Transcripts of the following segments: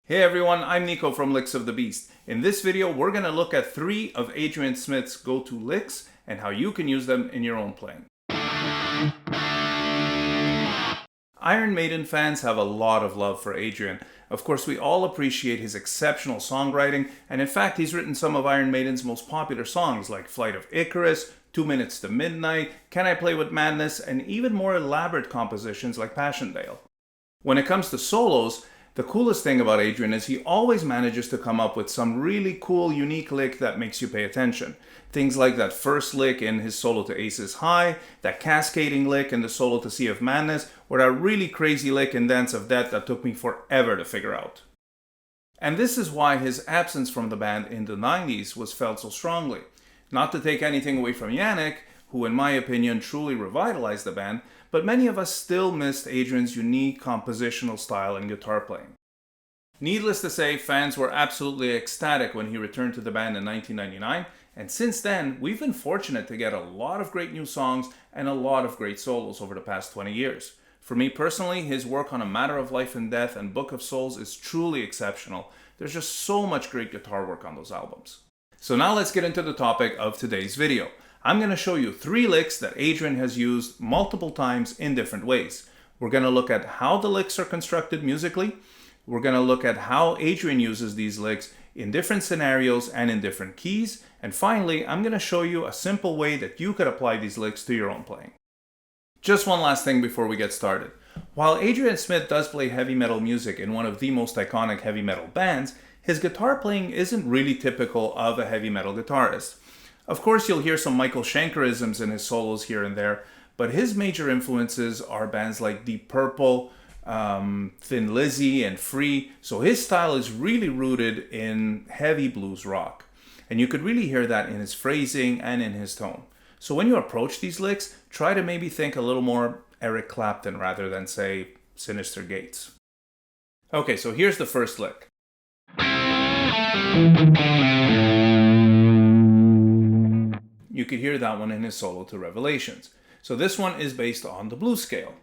Hey everyone, I'm Nico from Licks of the Beast. In this video, we're going to look at 3 of Adrian Smith's go-to licks and how you can use them in your own playing. Iron Maiden fans have a lot of love for Adrian. Of course, we all appreciate his exceptional songwriting, and in fact, he's written some of Iron Maiden's most popular songs like Flight of Icarus, 2 Minutes to Midnight, Can I Play with Madness, and even more elaborate compositions like Passchendaele. When it comes to solos, the coolest thing about Adrian is he always manages to come up with some really cool, unique lick that makes you pay attention. Things like that first lick in his solo to Aces High, that cascading lick in the solo to Sea of Madness, or that really crazy lick in Dance of Death that took me forever to figure out. And this is why his absence from the band in the 90s was felt so strongly. Not to take anything away from Yannick, who in my opinion truly revitalized the band, but many of us still missed Adrian's unique compositional style and guitar playing. Needless to say, fans were absolutely ecstatic when he returned to the band in 1999, and since then, we've been fortunate to get a lot of great new songs and a lot of great solos over the past 20 years. For me personally, his work on A Matter of Life and Death and Book of Souls is truly exceptional. There's just so much great guitar work on those albums. So now let's get into the topic of today's video. I'm going to show you 3 licks that Adrian has used multiple times in different ways. We're going to look at how the licks are constructed musically. We're going to look at how Adrian uses these licks in different scenarios and in different keys. And finally, I'm going to show you a simple way that you could apply these licks to your own playing. Just one last thing before we get started. While Adrian Smith does play heavy metal music in one of the most iconic heavy metal bands, his guitar playing isn't really typical of a heavy metal guitarist. Of course, you'll hear some Michael Schenkerisms in his solos here and there, but his major influences are bands like Deep Purple, Thin Lizzy, and Free, so his style is really rooted in heavy blues rock. And you could really hear that in his phrasing and in his tone. So when you approach these licks, try to maybe think a little more Eric Clapton rather than, say, Sinister Gates. Okay, so here's the first lick. You could hear that one in his solo to Revelations. So this one is based on the blues scale.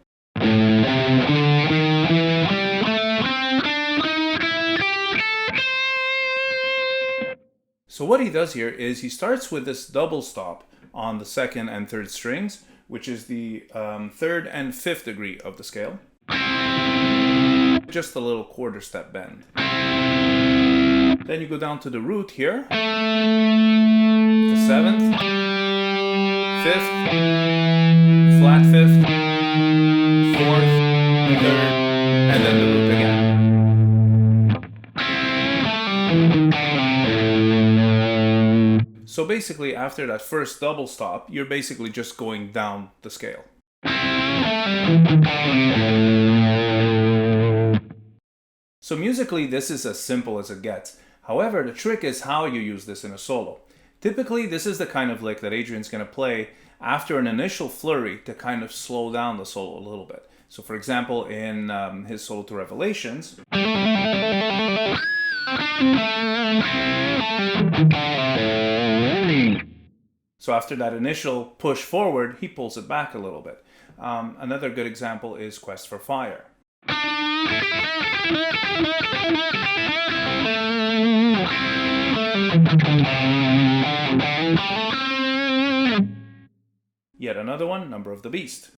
So what he does here is he starts with this double stop on the 2nd and 3rd strings, which is the 3rd and 5th degree of the scale. Just a little quarter step bend. Then you go down to the root here, the 7th, 5th, flat 5th, 4th, 3rd, and then the root again. So basically, after that first double stop, you're basically just going down the scale. So musically, this is as simple as it gets. However, the trick is how you use this in a solo. Typically, this is the kind of lick that Adrian's going to play after an initial flurry to kind of slow down the solo a little bit. So for example, in his solo to Revelations, so after that initial push forward, he pulls it back a little bit. Another good example is Quest for Fire. Yet another one, Number of the Beast.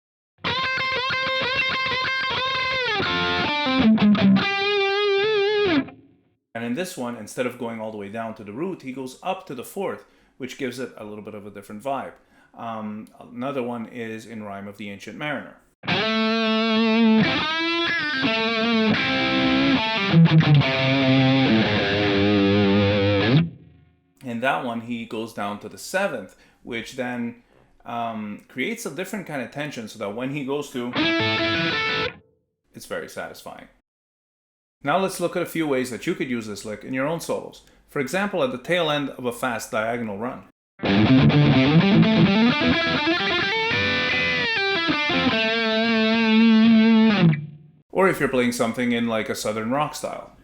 And in this one, instead of going all the way down to the root, he goes up to the 4th, which gives it a little bit of a different vibe. Another one is in Rime of the Ancient Mariner. In that one, he goes down to the 7th, which then creates a different kind of tension so that when he goes to, it's very satisfying. Now let's look at a few ways that you could use this lick in your own solos. For example, at the tail end of a fast diagonal run. Or if you're playing something in like a southern rock style.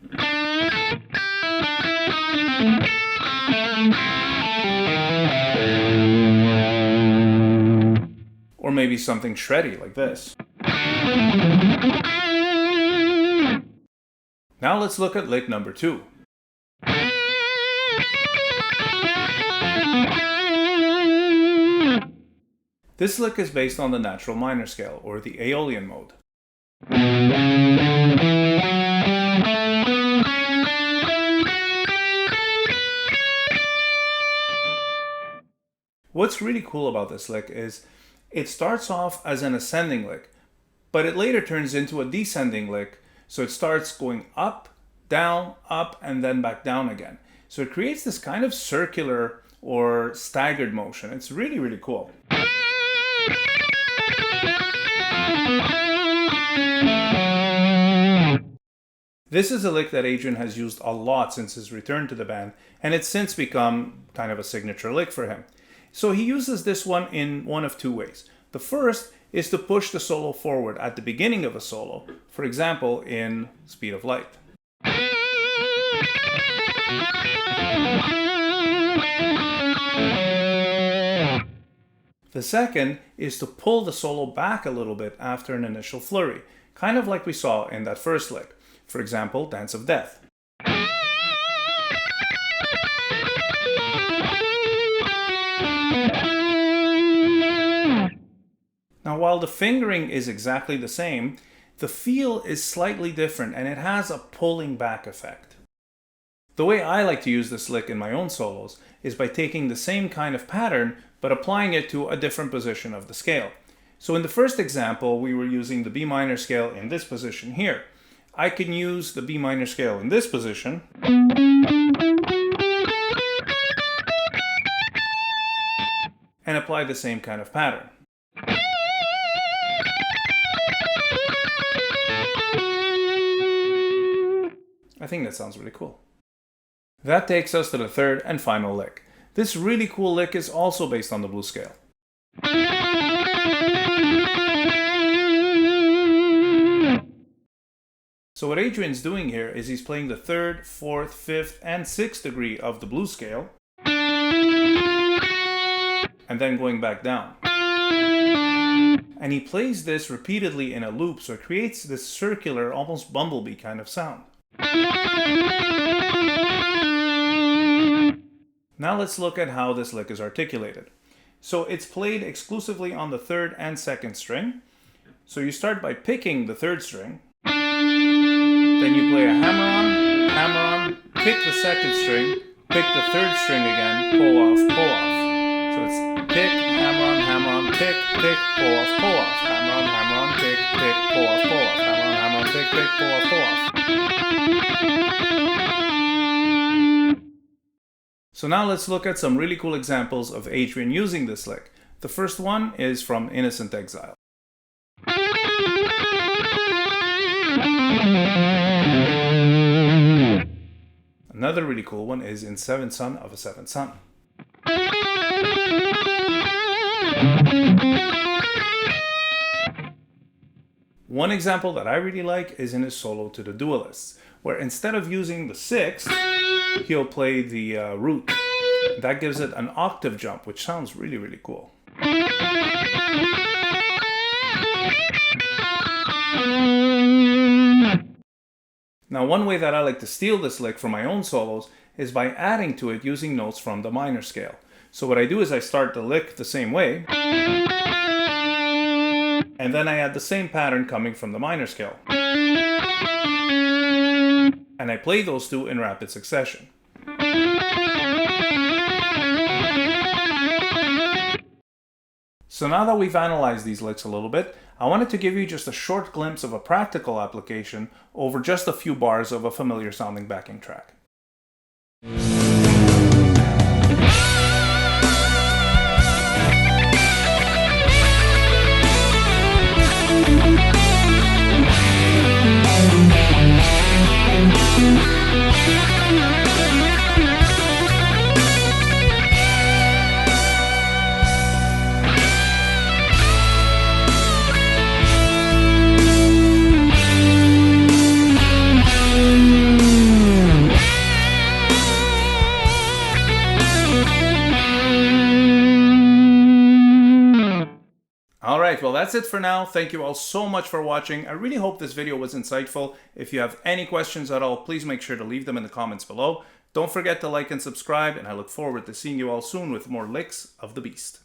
Or maybe something shreddy like this. Now let's look at lick number 2. This lick is based on the natural minor scale, or the Aeolian mode. What's really cool about this lick is it starts off as an ascending lick, but it later turns into a descending lick, so it starts going up, and then back down again. So it creates this kind of circular or staggered motion. It's really, really cool. This is a lick that Adrian has used a lot since his return to the band, and it's since become kind of a signature lick for him. So he uses this one in one of two ways. The first is to push the solo forward at the beginning of a solo, for example in Speed of Light. The second is to pull the solo back a little bit after an initial flurry, kind of like we saw in that first lick, for example, Dance of Death. Now, while the fingering is exactly the same, the feel is slightly different and it has a pulling back effect. The way I like to use this lick in my own solos is by taking the same kind of pattern but applying it to a different position of the scale. So in the first example, we were using the B minor scale in this position here. I can use the B minor scale in this position and apply the same kind of pattern. I think that sounds really cool. That takes us to the third and final lick. This really cool lick is also based on the blues scale. So what Adrian's doing here is he's playing the 3rd, 4th, 5th, and 6th degree of the blues scale, and then going back down. And he plays this repeatedly in a loop, so it creates this circular, almost bumblebee kind of sound. Now let's look at how this lick is articulated. So it's played exclusively on the 3rd and 2nd string. So you start by picking the 3rd string, then you play a hammer on, pick the 2nd string, pick the 3rd string again, pull off. So it's pick, hammer on, pick, pull off, hammer on, pick, pull off, hammer on, pick, pull off. So now let's look at some really cool examples of Adrian using this lick. The first one is from Innocent Exile. Another really cool one is in Seventh Son of a Seventh Son. One example that I really like is in his solo to the Duelists, where instead of using the 6th, he'll play the root. That gives it an octave jump, which sounds really, really cool. Now, one way that I like to steal this lick for my own solos is by adding to it using notes from the minor scale. So what I do is I start the lick the same way, and then I add the same pattern coming from the minor scale. And I play those two in rapid succession. So now that we've analyzed these licks a little bit, I wanted to give you just a short glimpse of a practical application over just a few bars of a familiar sounding backing track. Alright, well that's it for now. Thank you all so much for watching. I really hope this video was insightful. If you have any questions at all, please make sure to leave them in the comments below. Don't forget to like and subscribe, and I look forward to seeing you all soon with more licks of the beast.